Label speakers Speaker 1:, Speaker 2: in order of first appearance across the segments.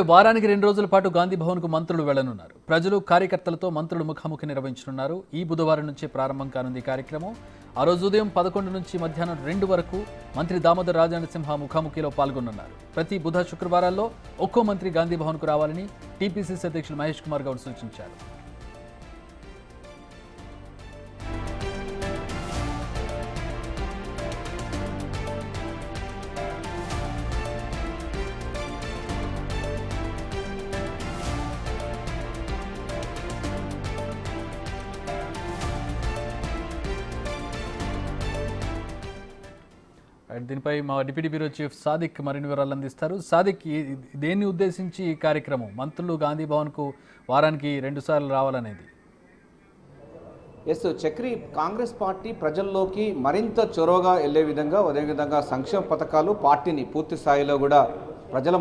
Speaker 1: వారానికి 2 రోజుల పాటు గాంధీ భవన్కు మంత్రులు వెళ్లనున్నారు. ప్రజలు కార్యకర్తలతో మంత్రులు ముఖాముఖి నిర్వహించనున్నారు. ఈ బుధవారం నుంచే ప్రారంభం కానుంది కార్యక్రమం. ఆ రోజు ఉదయం 11 నుంచి మధ్యాహ్నం 2 వరకు మంత్రి దామోదర్ రాజనరసింహ ముఖాముఖిలో పాల్గొనున్నారు. ప్రతి బుధ శుక్రవారాల్లో ఒక్కో మంత్రి గాంధీ భవన్కు రావాలని టీపీసీసీ అధ్యక్షులు మహేష్ కుమార్ గౌడ్ సూచించారు. దీనిపై మా డిప్యూటీ బ్యూరో చీఫ్ సాదిక్ మరిన్ని వివరాలు అందిస్తారు. సాదిక్, దేన్ని ఉద్దేశించి ఈ కార్యక్రమం? మంత్రులు గాంధీ భవన్కు వారానికి 2 సార్లు రావాలనేది.
Speaker 2: చక్రి, కాంగ్రెస్ పార్టీ ప్రజల్లోకి మరింత చొరవగా వెళ్లే విధంగా, అదేవిధంగా సంక్షేమ పథకాలు పార్టీని పూర్తి స్థాయిలో కూడా ప్రజల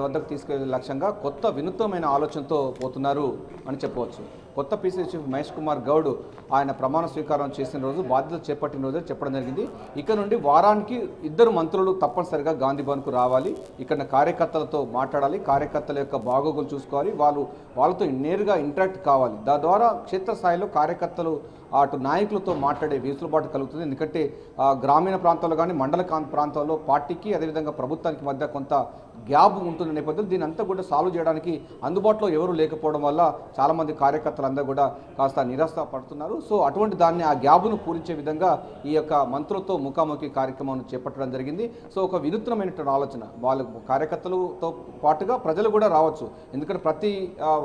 Speaker 2: వద్దకు తీసుకెళ్లే లక్ష్యంగా కొత్త వినూత్నమైన ఆలోచనతో పోతున్నారు అని చెప్పవచ్చు. కొత్త పీసీసీ చీఫ్ మహేష్ కుమార్ గౌడ్ ఆయన ప్రమాణ స్వీకారం చేసిన రోజు, బాధ్యతలు చేపట్టిన రోజే చెప్పడం జరిగింది. ఇక నుండి వారానికి 2 మంత్రులు తప్పనిసరిగా గాంధీ భవన్కు రావాలి, ఇక్కడ కార్యకర్తలతో మాట్లాడాలి, కార్యకర్తల యొక్క బాగోగులు చూసుకోవాలి, వాళ్ళతో నేరుగా ఇంటరాక్ట్ కావాలి. ద్వారా క్షేత్రస్థాయిలో కార్యకర్తలు అటు నాయకులతో మాట్లాడే వెసులుబాటు కలుగుతుంది. ఎందుకంటే గ్రామీణ ప్రాంతాల్లో కానీ మండల ప్రాంతాల్లో పార్టీకి అదేవిధంగా ప్రభుత్వానికి మధ్య కొంత గ్యాప్ ఉంటున్న నేపథ్యంలో దీని అంతా కూడా సాల్వ్ చేయడానికి అందుబాటులో ఎవరు లేకపోవడం వల్ల చాలామంది కార్యకర్తలందరూ కూడా కాస్త నిరాశ పడుతున్నారు. సో అటువంటి దాన్ని, ఆ గ్యాప్ను పూరించే విధంగా ఈ యొక్క మంత్రులతో ముఖాముఖి కార్యక్రమాన్ని చేపట్టడం జరిగింది. సో ఒక వినూత్నమైనటువంటి ఆలోచన, వాళ్ళ కార్యకర్తలతో పాటుగా ప్రజలు కూడా రావచ్చు. ఎందుకంటే ప్రతి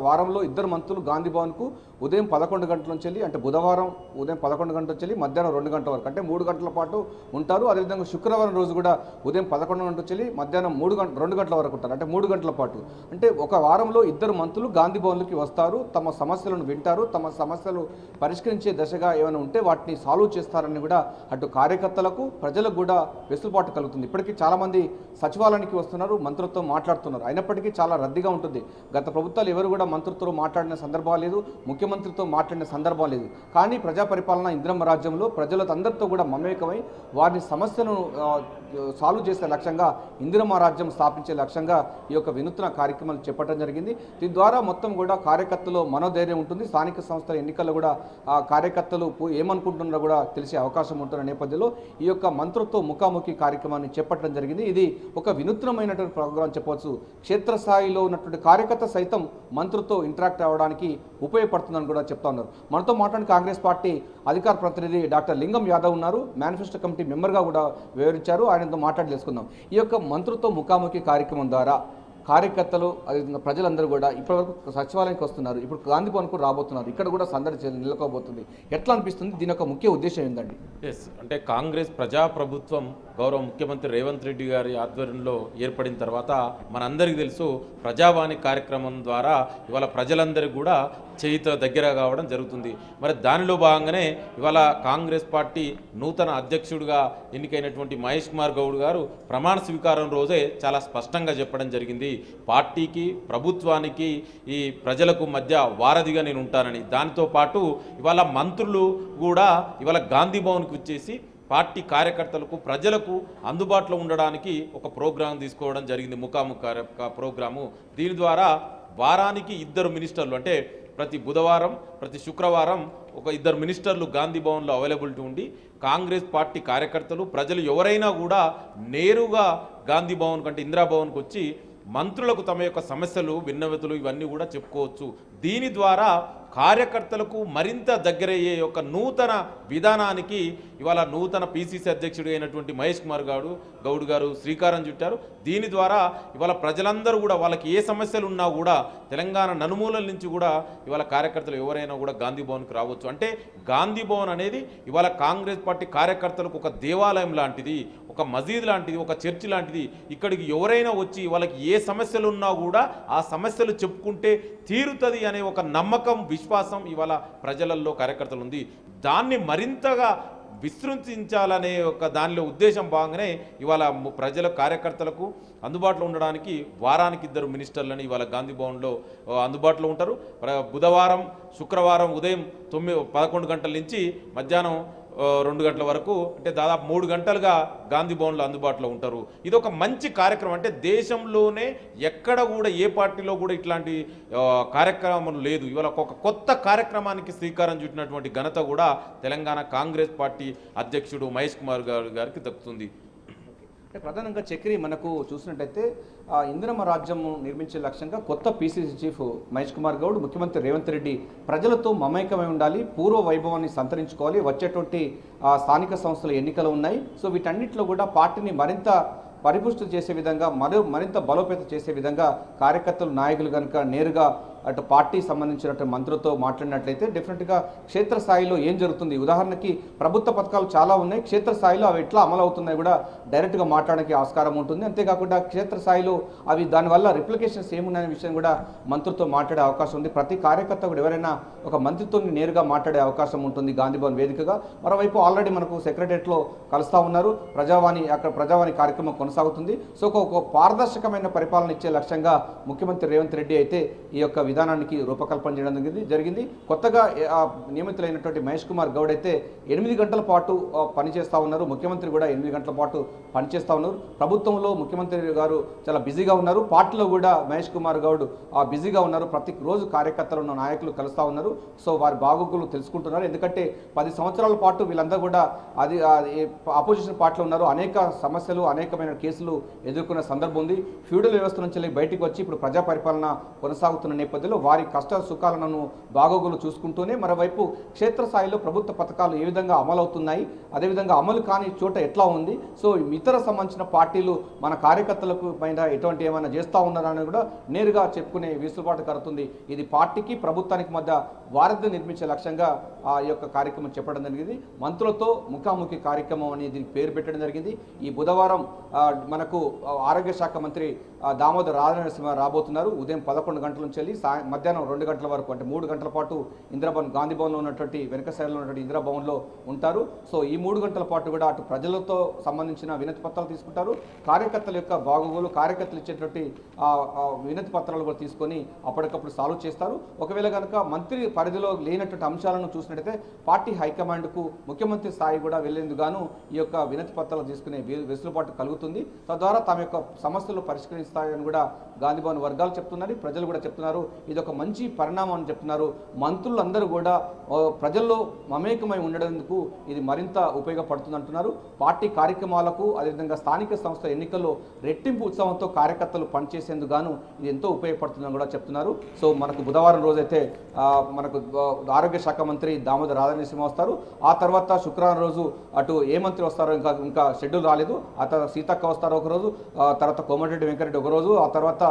Speaker 2: వారంలో 2 మంత్రులు గాంధీ భవన్కు ఉదయం 11 గంటల నుంచి వెళ్ళి, అంటే బుధవారం ఉదయం 11 గంటల నుంచి వెళ్ళి మధ్యాహ్నం 2 గంటల వరకు, అంటే 3 గంటల పాటు ఉంటారు. అదేవిధంగా శుక్రవారం రోజు కూడా ఉదయం 11 గంటల నుంచి వెళ్ళి మధ్యాహ్నం 2 గంటల వరకు ఉంటారు, అంటే 3 గంటల పాటు. అంటే ఒక వారంలో 2 మంత్రులు గాంధీ భవన్లోకి వస్తారు, తమ సమస్యలను వింటారు, తమ సమస్యలు పరిష్కరించే దశగా ఏమైనా ఉంటే వాటిని సాల్వ్ చేస్తారని కూడా అటు కార్యకర్తలకు ప్రజలకు కూడా వెసులుబాటు కలుగుతుంది. ఇప్పటికీ చాలామంది సచివాలయానికి వస్తున్నారు, మంత్రులతో మాట్లాడుతున్నారు. అయినప్పటికీ చాలా రద్దీగా ఉంటుంది. గత ప్రభుత్వాలు ఎవరు కూడా మంత్రులతో మాట్లాడిన సందర్భాలు లేదు, ముఖ్యమంత్రితో మాట్లాడిన సందర్భం లేదు. కానీ ప్రజా పరిపాలన ఇందిరమ్మ రాజ్యంలో ప్రజలతో అందరితో కూడా మమేకమై వారి సమస్యలను సాల్వ్ చేసే లక్ష్యంగా, ఇందిరమ్మ రాజ్యం స్థాపించే లక్ష్యంగా ఈ యొక్క వినూత్న కార్యక్రమాలు చేపట్టడం జరిగింది. దీని ద్వారా మొత్తం కూడా కార్యకర్తలు మనోధైర్యం ఉంటుంది. స్థానిక సంస్థల ఎన్నికల్లో కూడా ఆ కార్యకర్తలు ఏమనుకుంటున్నారో కూడా తెలిసే అవకాశం ఉంటున్న నేపథ్యంలో ఈ యొక్క మంత్రులతో ముఖాముఖి కార్యక్రమాన్ని చేపట్టడం జరిగింది. ఇది ఒక వినూత్నమైనటువంటి ప్రోగ్రాం చెప్పవచ్చు. క్షేత్రస్థాయిలో ఉన్నటువంటి కార్యకర్త సైతం మంత్రులతో ఇంటరాక్ట్ అవ్వడానికి ఉపయోగపడుతుందని కూడా చెప్తా ఉన్నారు. మనతో మాట్లాడిన కాంగ్రెస్ పార్టీ అధికార ప్రతినిధి డాక్టర్ లింగం యాదవ్ ఉన్నారు, మేనిఫెస్టో కమిటీ మెంబర్గా కూడా వివరించారు. ఆయనతో మాట్లాడి తెలుసుకుందాం. ఈ యొక్క మంత్రులతో ముఖాముఖి కార్యక్రమం ద్వారా కార్యకర్తలు అదేవిధంగా ప్రజలందరూ కూడా ఇప్పటివరకు సచివాలయానికి వస్తున్నారు, ఇప్పుడు గాంధీ భవన్కు రాబోతున్నారు, ఇక్కడ కూడా సందడి నెలకోబోతుంది. ఎట్లా అనిపిస్తుంది? దీని యొక్క ముఖ్య ఉద్దేశం ఏంటండి?
Speaker 3: అంటే కాంగ్రెస్ ప్రజాప్రభుత్వం గౌరవ ముఖ్యమంత్రి రేవంత్ రెడ్డి గారి ఆధ్వర్యంలో ఏర్పడిన తర్వాత మనందరికీ తెలుసు, ప్రజావాణి కార్యక్రమం ద్వారా ఇవాళ ప్రజలందరికీ కూడా చేయిత దగ్గర కావడం జరుగుతుంది. మరి దానిలో భాగంగానే ఇవాళ కాంగ్రెస్ పార్టీ నూతన అధ్యక్షుడిగా ఎన్నికైనటువంటి మహేష్ కుమార్ గౌడ్ గారు ప్రమాణ స్వీకారం రోజే చాలా స్పష్టంగా చెప్పడం జరిగింది, పార్టీకి ప్రభుత్వానికి ఈ ప్రజలకు మధ్య వారధిగా నేను ఉంటానని. దానితో పాటు ఇవాళ మంత్రులు కూడా ఇవాళ గాంధీ భవన్కి వచ్చేసి పార్టీ కార్యకర్తలకు ప్రజలకు అందుబాటులో ఉండడానికి ఒక ప్రోగ్రాం తీసుకోవడం జరిగింది, ముఖాముఖి ప్రోగ్రాము. దీని ద్వారా వారానికి 2 మినిస్టర్లు, అంటే ప్రతి బుధవారం ప్రతి శుక్రవారం ఒక 2 మినిస్టర్లు గాంధీ భవన్లో అవైలబిలిటీ ఉండి కాంగ్రెస్ పార్టీ కార్యకర్తలు ప్రజలు ఎవరైనా కూడా నేరుగా గాంధీ భవన్ కంటే ఇందిరాభవన్కి వచ్చి మంత్రులకు తమ యొక్క సమస్యలు, విన్నవితులు ఇవన్నీ కూడా చెప్పుకోవచ్చు. దీని ద్వారా కార్యకర్తలకు మరింత దగ్గరయ్యే ఒక నూతన విధానానికి ఇవాళ నూతన పీసీసీ అధ్యక్షుడు అయినటువంటి మహేష్ కుమార్ గౌడ్ గారు శ్రీకారం చుట్టారు. దీని ద్వారా ఇవాళ ప్రజలందరూ కూడా వాళ్ళకి ఏ సమస్యలు ఉన్నా కూడా తెలంగాణ నలుమూలల నుంచి కూడా ఇవాళ కార్యకర్తలు ఎవరైనా కూడా గాంధీ భవన్కి రావచ్చు. అంటే గాంధీ భవన్ అనేది ఇవాళ కాంగ్రెస్ పార్టీ కార్యకర్తలకు ఒక దేవాలయం లాంటిది, ఒక మసీద్ లాంటిది, ఒక చర్చి లాంటిది. ఇక్కడికి ఎవరైనా వచ్చి వాళ్ళకి ఏ సమస్యలు ఉన్నా కూడా ఆ సమస్యలు చెప్పుకుంటే తీరుతుంది అనే ఒక నమ్మకం, విశ్వాసం ఇవాళ ప్రజలలో కార్యకర్తలు ఉంది. దాన్ని మరింతగా విస్తృతించాలనే ఒక దానిలో ఉద్దేశం భాగంగానే ఇవాళ ప్రజల కార్యకర్తలకు అందుబాటులో ఉండడానికి వారానికి 2 మినిస్టర్లని ఇవాళ గాంధీ భవన్లో అందుబాటులో ఉంటారు. బుధవారం శుక్రవారం ఉదయం 11 గంటల నుంచి మధ్యాహ్నం 2 గంటల వరకు, అంటే దాదాపు 3 గంటలుగా గాంధీ భవన్లో అందుబాటులో ఉంటారు. ఇది ఒక మంచి కార్యక్రమం. అంటే దేశంలోనే ఎక్కడ కూడా ఏ పార్టీలో కూడా ఇట్లాంటి కార్యక్రమం లేదు. ఇవాళ ఒక కొత్త కార్యక్రమానికి శ్రీకారం చుట్టినటువంటి ఘనత కూడా తెలంగాణ కాంగ్రెస్ పార్టీ అధ్యక్షుడు మహేష్ కుమార్ గారికి దక్కుతుంది.
Speaker 2: అంటే ప్రధానంగా చక్రి మనకు చూసినట్టయితే ఇందిరమ్మ రాజ్యం నిర్మించే లక్ష్యంగా కొత్త పీసీసీ చీఫ్ మహేష్ కుమార్ గౌడ్, ముఖ్యమంత్రి రేవంత్ రెడ్డి ప్రజలతో మమేకమై ఉండాలి, పూర్వ వైభవాన్ని సంతరించుకోవాలి, వచ్చేటువంటి స్థానిక సంస్థల ఎన్నికలు ఉన్నాయి. సో వీటన్నిటిలో కూడా పార్టీని మరింత పరిపుష్టి చేసే విధంగా మరింత బలోపేతం చేసే విధంగా కార్యకర్తలు, నాయకులు కనుక నేరుగా అటు పార్టీ సంబంధించినటువంటి మంత్రులతో మాట్లాడినట్లయితే డెఫినెట్గా క్షేత్రస్థాయిలో ఏం జరుగుతుంది, ఉదాహరణకి ప్రభుత్వ పథకాలు చాలా ఉన్నాయి, క్షేత్రస్థాయిలో అవి ఎట్లా అమలు అవుతున్నాయి కూడా డైరెక్ట్గా మాట్లాడడానికి ఆస్కారం ఉంటుంది. అంతేకాకుండా క్షేత్రస్థాయిలో అవి దానివల్ల రిప్లికేషన్స్ ఏమున్నాయనే విషయం కూడా మంత్రులతో మాట్లాడే అవకాశం ఉంది. ప్రతి కార్యకర్త కూడా ఎవరైనా ఒక మంత్రితో నేరుగా మాట్లాడే అవకాశం ఉంటుంది గాంధీభవన్ వేదికగా. మరోవైపు ఆల్రెడీ మనకు సెక్రటరియట్లో కలుస్తూ ఉన్నారు, ప్రజావాణి కార్యక్రమం కొనసాగుతుంది. సో ఒక పారదర్శకమైన పరిపాలన ఇచ్చే లక్ష్యంగా ముఖ్యమంత్రి రేవంత్ రెడ్డి అయితే ఈ యొక్క విధానానికి రూపకల్పన చేయడం జరిగింది. కొత్తగా నియమితులైనటువంటి మహేష్ కుమార్ గౌడ్ అయితే 8 గంటల పాటు పనిచేస్తూ ఉన్నారు. ముఖ్యమంత్రి కూడా 8 గంటల పాటు పనిచేస్తూ ఉన్నారు. ప్రభుత్వంలో ముఖ్యమంత్రి గారు చాలా బిజీగా ఉన్నారు, పార్టీలో కూడా మహేష్ కుమార్ గౌడ్ బిజీగా ఉన్నారు. ప్రతి రోజు కార్యకర్తలను, నాయకులు కలుస్తూ ఉన్నారు. సో వారి బాగోగులు తెలుసుకుంటున్నారు. ఎందుకంటే 10 సంవత్సరాల పాటు వీళ్ళందరూ కూడా ఆపోజిషన్ పార్టీలో ఉన్నారు. అనేక సమస్యలు, అనేకమైన కేసులు ఎదుర్కొన్న సందర్భం ఉంది. ఫ్యూడల్ వ్యవస్థ నుంచి బయటికి వచ్చి ఇప్పుడు ప్రజా పరిపాలన కొనసాగుతున్న నేపథ్యంలో వారి కష్ట సుఖాలను, బాగోగులు చూసుకుంటూనే మరోవైపు క్షేత్రస్థాయిలో ప్రభుత్వ పథకాలు ఏ విధంగా అమలవుతున్నాయి, అదేవిధంగా అమలు కాని చోట ఎట్లా ఉంది, సో ఇతర సంబంధించిన పార్టీలు మన కార్యకర్తలకు పైన ఎటువంటి ఏమైనా చేస్తూ ఉన్నారని కూడా నేరుగా చెప్పుకునే వెసులుబాటు కలుగుతుంది. ఇది పార్టీకి, ప్రభుత్వానికి మధ్య వారధి నిర్మించే లక్ష్యంగా ఈ యొక్క కార్యక్రమం చెప్పడం జరిగింది. మంత్రులతో ముఖాముఖి కార్యక్రమం అనేది దీనికి పేరు పెట్టడం జరిగింది. ఈ బుధవారం మనకు ఆరోగ్య శాఖ మంత్రి దామోదర్ రాజనరసింహ రాబోతున్నారు. ఉదయం 11 గంటల నుంచి వెళ్ళి మధ్యాహ్నం 2 గంటల వరకు, అంటే 3 గంటల పాటు ఇందిరాభవన్, గాంధీ భవన్లో ఉన్నటువంటి వెనక సైడ్లో ఉన్నటువంటి ఇందిరాభవన్లో ఉంటారు. సో ఈ 3 గంటల పాటు కూడా అటు ప్రజలతో సంబంధించిన వినతి పత్రాలు తీసుకుంటారు, కార్యకర్తల యొక్క బాగోగులు, కార్యకర్తలు ఇచ్చేటువంటి వినతి పత్రాలు కూడా తీసుకొని అప్పటికప్పుడు సాల్వ్ చేస్తారు. ఒకవేళ కనుక మంత్రి పరిధిలో లేనటువంటి అంశాలను చూసినట్టయితే పార్టీ హైకమాండ్కు ముఖ్యమంత్రి స్థాయి కూడా వెళ్లేందుకు గాను ఈ యొక్క వినతి పత్రాలు తీసుకునే వెసులుబాటు కలుగుతుంది. తద్వారా తమ యొక్క సమస్యలు పరిష్కరిస్తాయని కూడా గాంధీ భవన్ వర్గాలు చెప్తున్నారు, ప్రజలు కూడా చెప్తున్నారు. ఇది ఒక మంచి పరిణామం అని చెప్తున్నారు. మంత్రులందరూ కూడా ప్రజల్లో మమేకమై ఉండడానికి ఇది మరింత ఉపయోగపడుతుంది అంటున్నారు. పార్టీ కార్యక్రమాలకు, అదేవిధంగా స్థానిక సంస్థ ఎన్నికల్లో రెట్టింపు ఉత్సవంతో కార్యకర్తలు పనిచేసేందుకు గాను ఇది ఎంతో ఉపయోగపడుతుందని కూడా చెప్తున్నారు. సో మనకు బుధవారం రోజైతే మనకు ఆరోగ్య శాఖ మంత్రి దామోదర్ రాజనరసింహ వస్తారు. ఆ తర్వాత శుక్రవారం రోజు అటు ఏ మంత్రి వస్తారో ఇంకా షెడ్యూల్ రాలేదు. ఆ తర్వాత సీతక్క వస్తారు ఒకరోజు, తర్వాత కోమటిరెడ్డి వెంకరెడ్డి ఒకరోజు, ఆ తర్వాత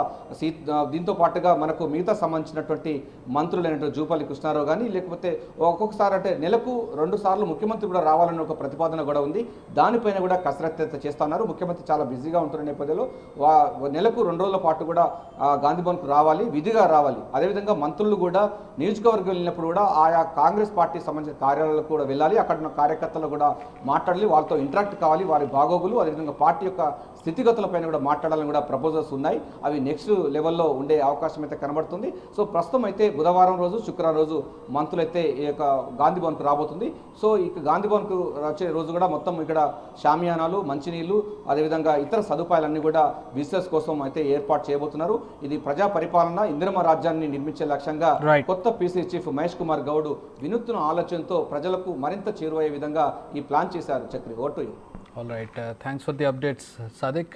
Speaker 2: దీంతో పాటుగా మనకు మిగతా సంబంధించినటువంటి మంత్రులైనటువంటి జూపల్లి కృష్ణారావు కానీ, లేకపోతే ఒక్కొక్కసారి అంటే నెలకు 2 సార్లు ముఖ్యమంత్రి కూడా రావాలనే ఒక ప్రతిపాదన కూడా ఉంది. దానిపైన కూడా కసరత్తు చేస్తున్నారు. ముఖ్యమంత్రి చాలా బిజీగా ఉంటున్న నేపథ్యంలో నెలకు 2 రోజుల పాటు కూడా గాంధీ భవన్కు రావాలి, విధిగా రావాలి. అదేవిధంగా మంత్రులు కూడా నియోజకవర్గం వెళ్ళినప్పుడు కూడా ఆయా కాంగ్రెస్ పార్టీ సంబంధించిన కార్యాలయాలకు కూడా వెళ్ళాలి, అక్కడ ఉన్న కార్యకర్తలు కూడా మాట్లాడాలి, వాళ్ళతో ఇంటరాక్ట్ కావాలి, వారి బాగోగులు, అదేవిధంగా పార్టీ యొక్క స్థితిగతులపైన కూడా మాట్లాడాలని కూడా ప్రపోజల్స్ ఉన్నాయి. అవి నెక్స్ట్ లెవెల్లో ఉండే అవకాశం అయితే కనబడుతుంది. సో ప్రస్తుతం అయితే బుధవారం రోజు, శుక్రవారం రోజు మంత్రులు అయితే ఈ యొక్క గాంధీ భవన్కు రాబోతుంది. సో ఇక గాంధీ భవన్కు వచ్చే రోజు కూడా మొత్తం ఇక్కడ షామియానాలు, మంచినీళ్లు, అదేవిధంగా ఇతర సదుపాయాలన్నీ కూడా విజిటర్స్ కోసం అయితే ఏర్పాటు చేయబోతున్నారు. ఇది ప్రజా పరిపాలన, ఇందిరమ్మ రాజ్యాన్ని నిర్మించే లక్ష్యంగా కొత్త పీసీ చీఫ్ మహేష్ కుమార్ గౌడ్ వినూత్న ఆలోచనతో ప్రజలకు మరింత చేరువయ్యే విధంగా ఈ ప్లాన్ చేశారు. Chakri, vote.
Speaker 1: All right. Thanks for the updates, Sadiq.